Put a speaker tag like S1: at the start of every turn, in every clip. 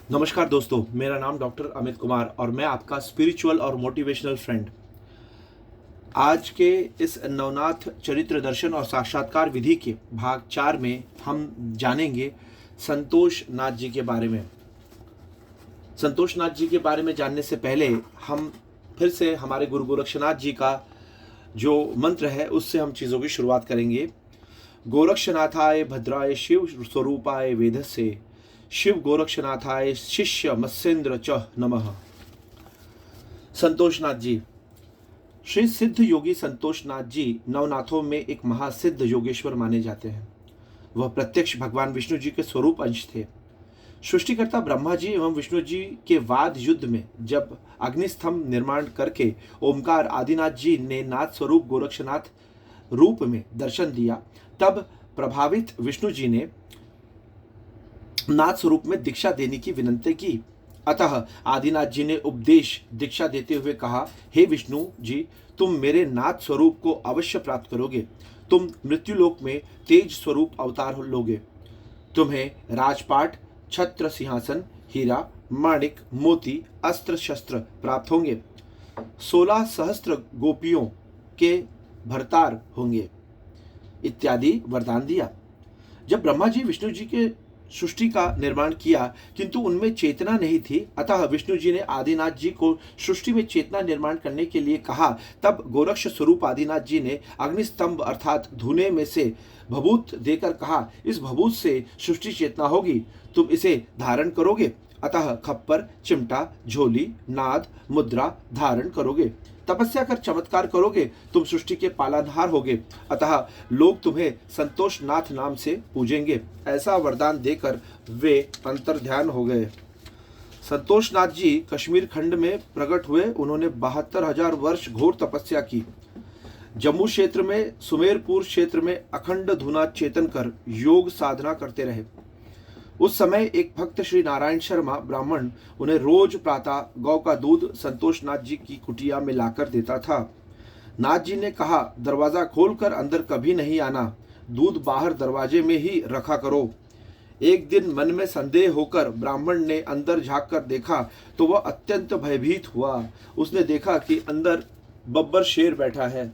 S1: नमस्कार दोस्तों, मेरा नाम डॉक्टर अमित कुमार और मैं आपका स्पिरिचुअल और मोटिवेशनल फ्रेंड। आज के इस नवनाथ चरित्र दर्शन और साक्षात्कार विधि के भाग 4 में हम जानेंगे संतोष नाथ जी के बारे में। संतोष नाथ जी के बारे में जानने से पहले हम फिर से हमारे गुरु गोरक्षनाथ जी का जो मंत्र है उससे हम चीज़ों की शुरुआत करेंगे। गोरक्षनाथाय भद्राय शिव स्वरूपाय वेदस्य, शिव गोरक्षनाथाय शिष्य मत्स्येंद्र च नमः। संतोषनाथ जी। श्री सिद्ध योगी संतोषनाथ जी नवनाथों में एक महासिद्ध योगेश्वर माने जाते हैं। वह प्रत्यक्ष भगवान विष्णु जी के स्वरूप अंश थे। सृष्टिकर्ता ब्रह्मा जी एवं विष्णु जी के वाद युद्ध में जब अग्निस्तंभ निर्माण करके ओमकार आदिनाथ जी ने नाथ स्वरूप गोरक्षनाथ रूप में दर्शन दिया, तब प्रभावित विष्णु जी ने नाथ स्वरूप में दीक्षा देने की विनती की। अतः आदिनाथ जी ने उपदेश दीक्षा देते हुए कहा, हे विष्णु जी, तुम मेरे नाथ स्वरूप को अवश्य प्राप्त करोगे। तुम मृत्युलोक में तेज स्वरूप अवतार लोगे। तुम्हें राजपाट, छत्र, सिंहासन, हीरा, माणिक, मोती, अस्त्र शस्त्र प्राप्त होंगे। 16 सहस्त्र गोपियों के भरतार होंगे इत्यादि वरदान दिया। जब ब्रह्मा जी विष्णु जी के सृष्टि का निर्माण किया किंतु उनमें चेतना नहीं थी, अतः विष्णु जी ने आदिनाथ जी को सृष्टि में चेतना निर्माण करने के लिए कहा। तब गोरक्ष स्वरूप आदिनाथ जी ने अग्निस्तंभ अर्थात धुने में से भभूत देकर कहा, इस भभूत से सृष्टि चेतना होगी, तुम इसे धारण करोगे। अतः खप्पर, चिमटा, झोली, नाद, मुद्रा धारण करोगे। तपस्या कर चमत्कार करोगे, तुम सृष्टि के पालनहार होगे। अतः लोग तुम्हें संतोष नाथ नाम से पूजेंगे। ऐसा वरदान देकर वे अंतर्ध्यान हो गए। संतोष नाथ जी कश्मीर खंड में प्रकट हुए। उन्होंने 72,000 वर्ष घोर तपस्या की। जम्मू क्षेत्र में सुमेरपुर क्षेत्र में अखंड धुना चेतन कर योग साधना करते रहे। उस समय एक भक्त श्री नारायण शर्मा ब्राह्मण उन्हें रोज प्रातः गौ का दूध संतोष नाथ जी की कुटिया में लाकर देता था। नाथ जी ने कहा, दरवाजा खोलकर अंदर कभी नहीं आना, दूध बाहर दरवाजे में ही रखा करो। एक दिन मन में संदेह होकर ब्राह्मण ने अंदर झांक कर देखा तो वह अत्यंत भयभीत हुआ। उसने देखा कि अंदर बब्बर शेर बैठा है।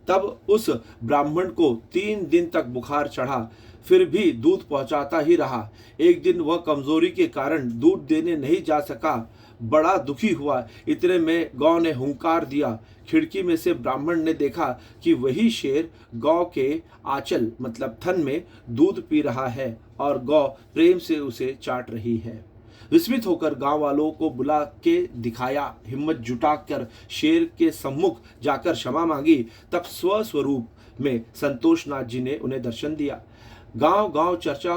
S1: तब उस ब्राह्मण को 3 दिन तक बुखार चढ़ा, फिर भी दूध पहुंचाता ही रहा। एक दिन वह कमजोरी के कारण दूध देने नहीं जा सका, बड़ा दुखी हुआ। इतने में गौ ने हुंकार दिया। खिड़की में से ब्राह्मण ने देखा कि वही शेर गौ के आंचल मतलब थन में दूध पी रहा है और गौ प्रेम से उसे चाट रही है। विस्मित होकर गांव वालों को बुला के दिखाया, हिम्मत जुटाकर शेर के सम्मुख जाकर क्षमा मांगी। तब स्वस्वरूप में संतोष नाथ जी ने उन्हें दर्शन दिया। गांव गांव चर्चा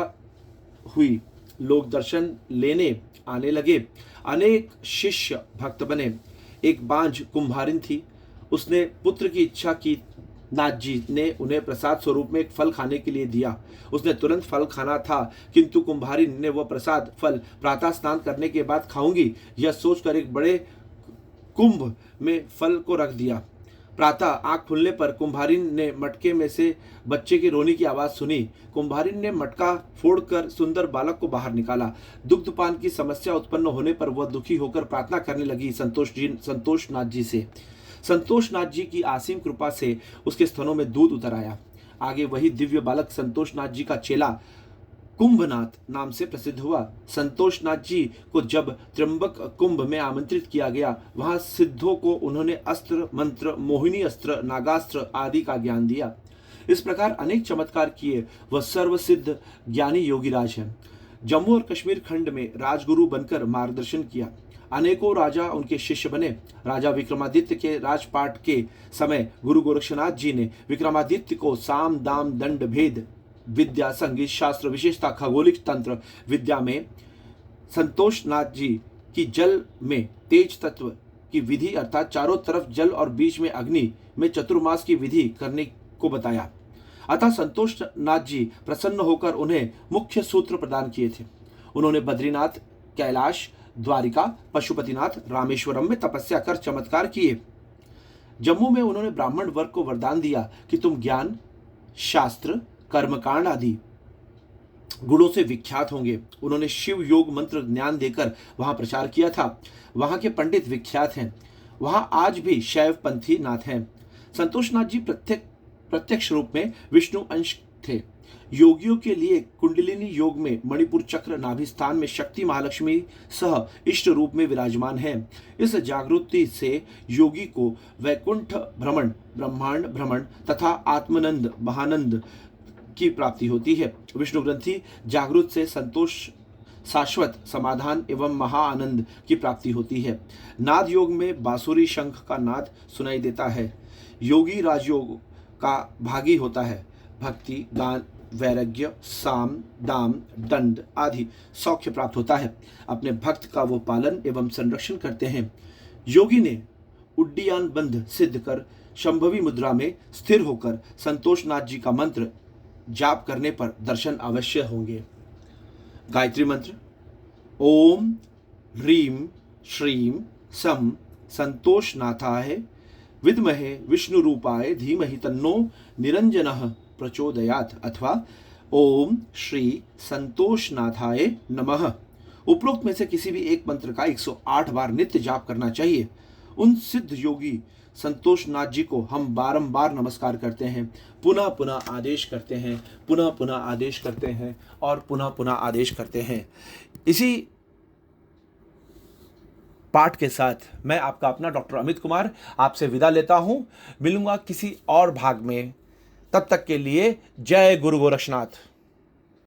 S1: हुई, लोग दर्शन लेने आने लगे। अनेक शिष्य भक्त बने। एक बांझ कुंभारिन थी, उसने पुत्र की इच्छा की। नाथ जी ने उन्हें प्रसाद स्वरूप में एक फल खाने के लिए दिया। उसने तुरंत फल खाना था, किंतु कुंभारिन ने वह प्रसाद फल प्रातः स्नान करने के बाद खाऊंगी यह सोचकर एक बड़े कुंभ में फल को रख दिया। प्रातः आंख खुलने पर कुंभारिन ने मटके में से बच्चे की रोने की आवाज सुनी। कुंभारिन ने मटका फोड़कर सुंदर बालक को बाहर निकाला। दुग्धपान की समस्या उत्पन्न होने पर वह दुखी होकर प्रार्थना करने लगी संतोष नाथ जी से। संतोष नाथ जी की असीम कृपा से उसके स्तनों में दूध उतर आया। आगे वही दिव्य बालक संतोष नाथ जी का चेला कुंभनाथ नाम से प्रसिद्ध हुआ। संतोष नाथ जी को जब त्र्यंबक कुंभ में आमंत्रित किया गया, वहां सिद्धों को उन्होंने अस्त्र मंत्र, मोहिनी अस्त्र, नागास्त्र आदि का ज्ञान दिया। इस प्रकार अनेक चमत्कार किए वह सर्वसिद्ध ज्ञानी योगीराज है। जम्मू और कश्मीर खंड में राजगुरु बनकर मार्गदर्शन किया। अनेकों राजा उनके शिष्य बने। राजा विक्रमादित्य के राजपाट के समय गुरु गोरक्षनाथ जी ने विक्रमादित्य को साम दाम दंड भेद विद्या, संगीत शास्त्र, विशेषता खगोलिक तंत्र विद्या में संतोष नाथ जी की जल में तेज तत्व की विधि अर्थात चारों तरफ जल और बीच में अग्नि में चतुर्मास की विधि करने को बताया। अतः संतोष नाथ जी प्रसन्न होकर उन्हें मुख्य सूत्र प्रदान किए थे। उन्होंने बद्रीनाथ, कैलाश, द्वारिका, पशुपतिनाथ, रामेश्वरम में तपस्या कर चमत्कार किए। जम्मू में उन्होंने ब्राह्मण वर्ग को वरदान दिया कि तुम ज्ञान, शास्त्र, कर्मकांड आदि गुणों से विख्यात होंगे। उन्होंने शिव योग मंत्र ज्ञान देकर वहां प्रचार किया था। वहां के पंडित विख्यात हैं। वहां आज भी शैव पंथी नाथ हैं। संतोषनाथ जी प्रत्यक्ष रूप में विष्णु अंश थे। योगियों के लिए कुंडलिनी योग में मणिपुर चक्र नाभि स्थान में शक्ति महालक्ष्मी सह इष्ट रूप में विराजमान है। इस जागृति से योगी को वैकुंठ भ्रमण, ब्रह्मांड भ्रमण तथा आत्मानंद महानंद की प्राप्ति होती है। विष्णु ग्रंथि जागृत से संतोष, शाश्वत समाधान एवं महाआनंद की प्राप्ति होती है। नाद योग में बांसुरी शंख का नाद सुनाई देता है। योगी राजयोग का भागी होता है। भक्ति, गान, वैराग्य, साम, दाम, दंड आदि सौख्य प्राप्त होता है। अपने भक्त का वो पालन एवं संरक्षण करते हैं। योगी ने उड्डीयान बंध सिद्ध कर शंभवी मुद्रा में स्थिर होकर संतोषनाथ जी का मंत्र जाप करने पर दर्शन अवश्य होंगे। गायत्री मंत्र। ओम ह्रीं श्रीं सं संतोषनाथाय विद्महे विष्णु रूपाय धीमहि तन्नो निरंजनः प्रचोदयात् अथवा ओम श्री संतोषनाथाय नमः। उपरोक्त में से किसी भी एक मंत्र का 108 बार नित्य जाप करना चाहिए। उन सिद्ध योगी संतोषनाथ जी को हम बारंबार नमस्कार करते हैं, पुनः पुनः आदेश करते हैं, पुनः पुनः आदेश करते हैं और पुनः पुनः आदेश करते हैं। इसी पाठ के साथ मैं आपका अपना डॉक्टर अमित कुमार आपसे विदा लेता हूं। मिलूंगा किसी और भाग में। तब तक के लिए जय गुरु गोरक्षनाथ।